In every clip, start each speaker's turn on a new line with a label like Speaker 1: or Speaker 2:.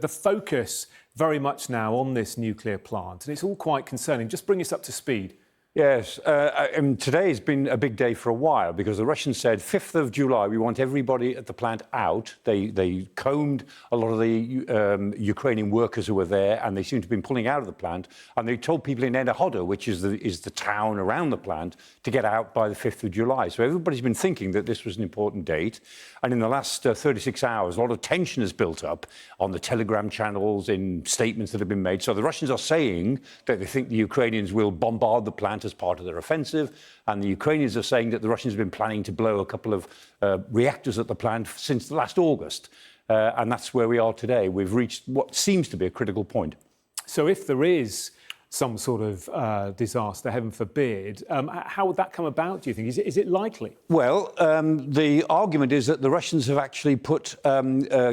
Speaker 1: The focus very much now on this nuclear plant, and it's all quite concerning. Just bring us up to speed.
Speaker 2: Yes, today has been a big day for a while because the Russians said 5th of July, we want everybody at the plant out. They combed a lot of the Ukrainian workers who were there, and they seem to have been pulling out of the plant. And they told people in Enerhodo, which is the town around the plant, to get out by the 5th of July. So everybody's been thinking that this was an important date. And in the last 36 hours, a lot of tension has built up on the Telegram channels, in statements that have been made. So the Russians are saying that they think the Ukrainians will bombard the plant as part of their offensive, and the Ukrainians are saying that the Russians have been planning to blow a couple of reactors at the plant since last August, and that's where we are today. We've reached what seems to be a critical point.
Speaker 1: So if there is some sort of disaster, heaven forbid, how would that come about, do you think? Is it likely?
Speaker 2: Well, the argument is that the Russians have actually put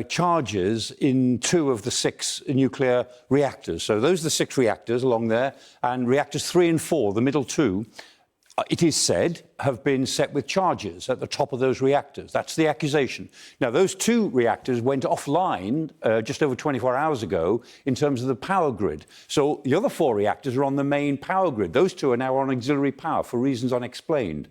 Speaker 2: charges in 2 of the 6 nuclear reactors. So those are the 6 reactors along there, and reactors 3 and 4, the middle 2, it is said, have been set with charges at the top of those reactors. That's the accusation. Now, those 2 reactors went offline just over 24 hours ago in terms of the power grid. So the other 4 reactors are on the main power grid. Those 2 are now on auxiliary power for reasons unexplained.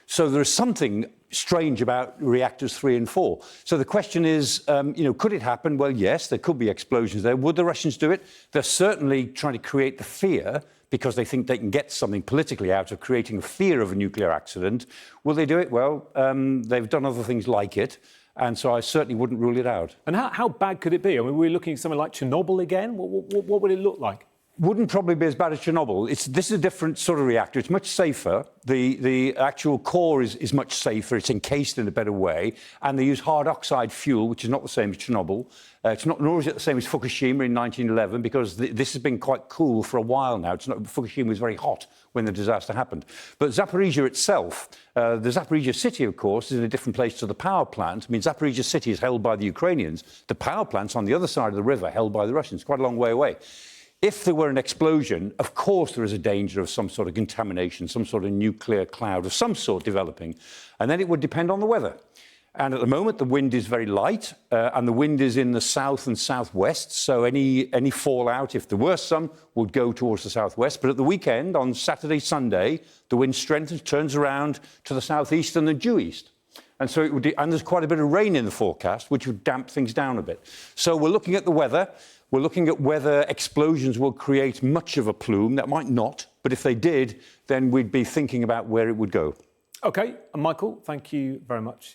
Speaker 2: So there is something strange about reactors 3 and 4. So the question is, could it happen? Well, yes, there could be explosions there. Would the Russians do it? They're certainly trying to create the fear because they think they can get something politically out of creating a fear of a nuclear accident. Will they do it? Well, they've done other things like it, and so I certainly wouldn't rule it out.
Speaker 1: And how bad could it be? I mean, we're looking at something like Chernobyl again? What would it look like?
Speaker 2: Wouldn't probably be as bad as Chernobyl. This is a different sort of reactor. It's much safer. The actual core is much safer. It's encased in a better way. And they use hard oxide fuel, which is not the same as Chernobyl. Nor is it the same as Fukushima in 1911, because this has been quite cool for a while now. Fukushima was very hot when the disaster happened. But Zaporizhzhia itself, the Zaporizhzhia city, of course, is in a different place to the power plant. I mean, Zaporizhzhia city is held by the Ukrainians. The power plant's on the other side of the river, held by the Russians, quite a long way away. If there were an explosion, of course there is a danger of some sort of contamination, some sort of nuclear cloud of some sort developing, and then it would depend on the weather. And at the moment, the wind is very light, and the wind is in the south and southwest, so any fallout, if there were some, would go towards the southwest. But at the weekend, on Saturday, Sunday, the wind strengthens, turns around to the southeast and the due east. And so and there's quite a bit of rain in the forecast, which would damp things down a bit. So we're looking at the weather. We're looking at whether explosions will create much of a plume. That might not, but if they did, then we'd be thinking about where it would go.
Speaker 1: OK, and Michael, thank you very much.